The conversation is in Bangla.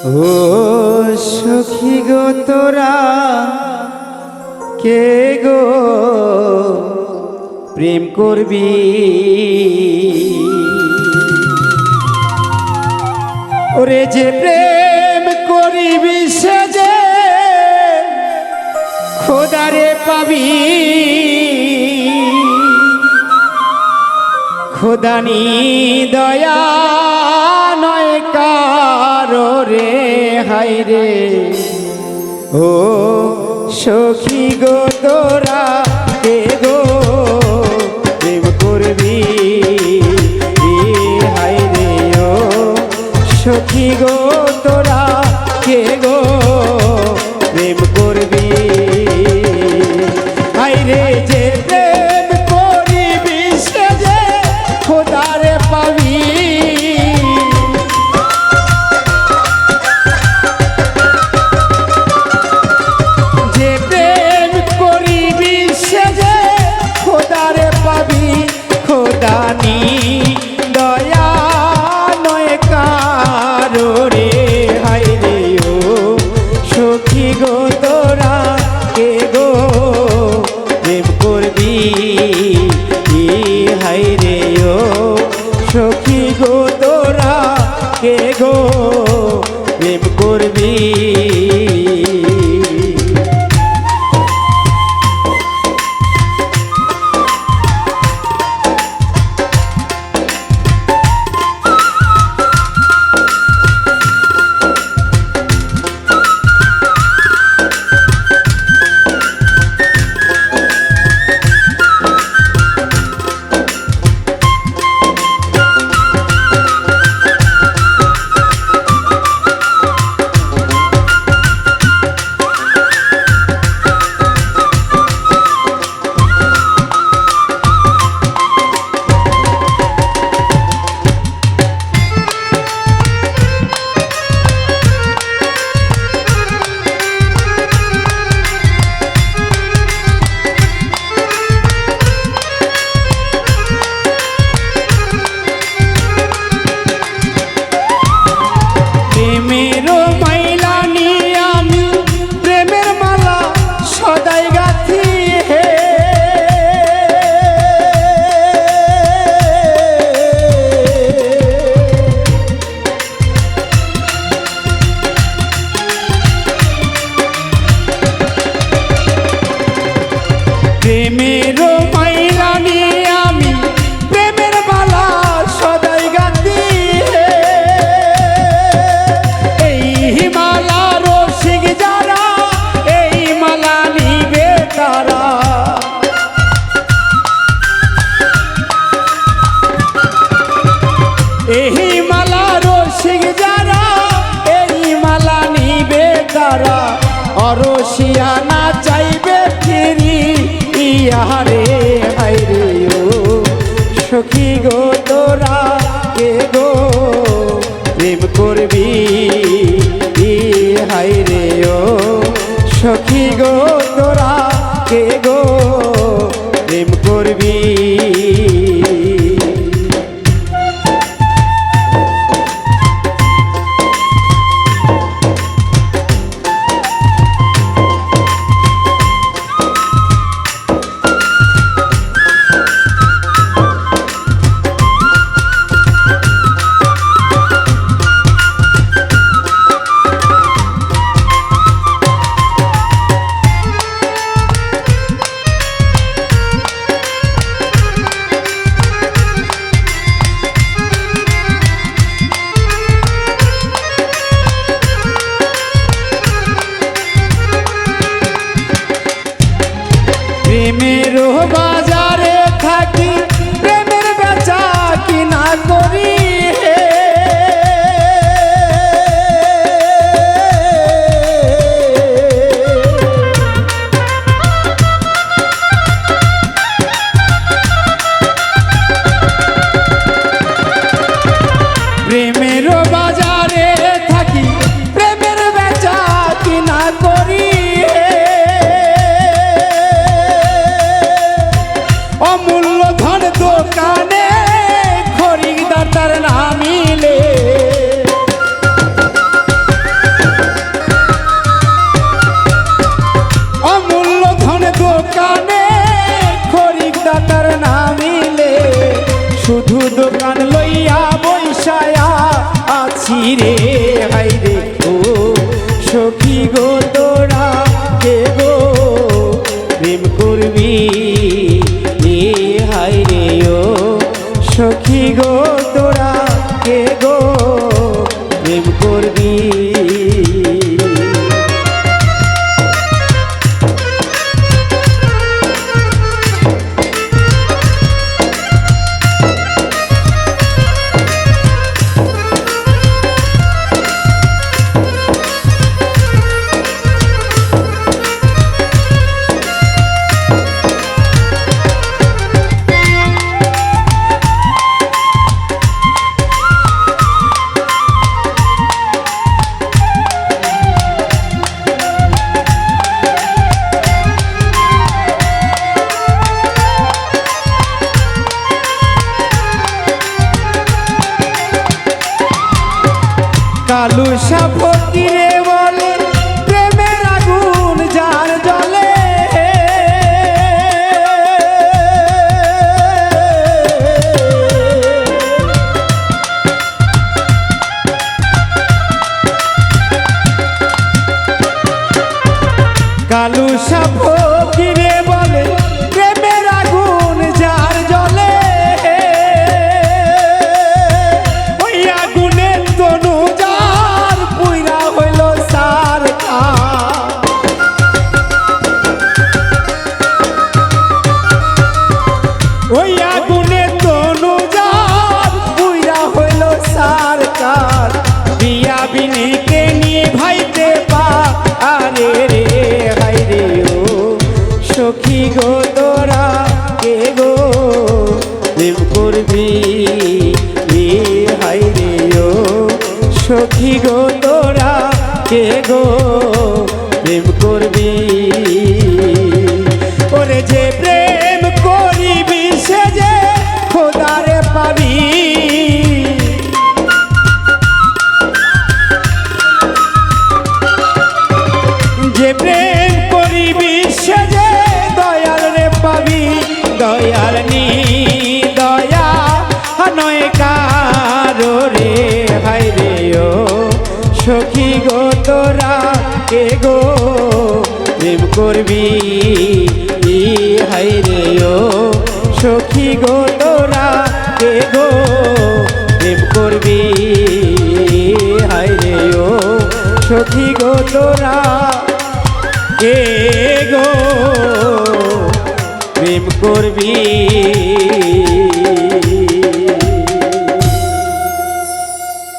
ও সখী গো তোরা কে গো প্রেম করবি ওরে যে প্রেম করিবি সে যে খোদারে পাবি খোদানি দয়া নয় কারো রে হায় রে ও সখী গো তোরা কে গো প্রেম করবি হায় রে ও সখী গো তোরা কে গো প্রেম করবি হায় রে যে প্রেম করিবি সে যে খোদারে পাবি যে প্রেম করিবি সে যে খোদারে পাবি খোদানি দয়া নয় কারো রে হায় রে ও সখী গো তোরা কে গো প্রেম করবি হায় রে ও সখী গো তোরা কে গো প্রেম করবি প্রেমেরও মাইলা নিয়ে আমি প্রেমের মালা সদাই গাথি হে প্রেমেরও মাইলা নিয়ে আমি প্রেমের মালা সদাই গাথি হে এই মালা রসিক যারা এই মালা নিবে তারা এই মালা রসিক যারা এই মালা নিবে তারা অরসিয়া না চাইবে ফিরি ইহারে হায় রে ও সখী গো তোরা কে গো প্রেম করবি হায় রে ও সখী গো তোরা কে গো প্রেম করবি প্রেমেরও বাজারে থাকি প্রেমের বেচা কিনা করি হে প্রেমেরও বাজারে থাকি প্রেমের বেচা কিনা করি অমূল্য ধন দোকানে খরিদার তার হাই রে ও সখী গো তোরা কে গো প্রেম করবি হাই রে ও সখী গো তোরা কে গো প্রেম করবি কালু সাপকিরে বলে প্রেমের আগুন যার জলে কালু সাপকিরে বলে প্রেমের আগুন যার জলে ওই আগুনের তনু ওই আগুনে তনু যার বুইরা হইল সরকার বিয়া বিনিকে নিয়ে ভাইতে পা আরে রে হাই রে ও সখী গো তোরা কে গো প্রেম করবি হাই রে ও সখী গো তোরা কে গো প্রেম করবি ওরে যে প্রেম করিবি সে যে খোদারে পাবি যে প্রেম করিবি সে যে দয়াল রে পাবি দয়াল নি দয়া নয় কারো রে হাই রে ও সখী গো তোরা কে গো প্রেম করবি হাই রে ও সখী গো তোরা কে গো প্রেম করবি হাই রে ও সখী গো তোরা কে গো প্রেম করবি।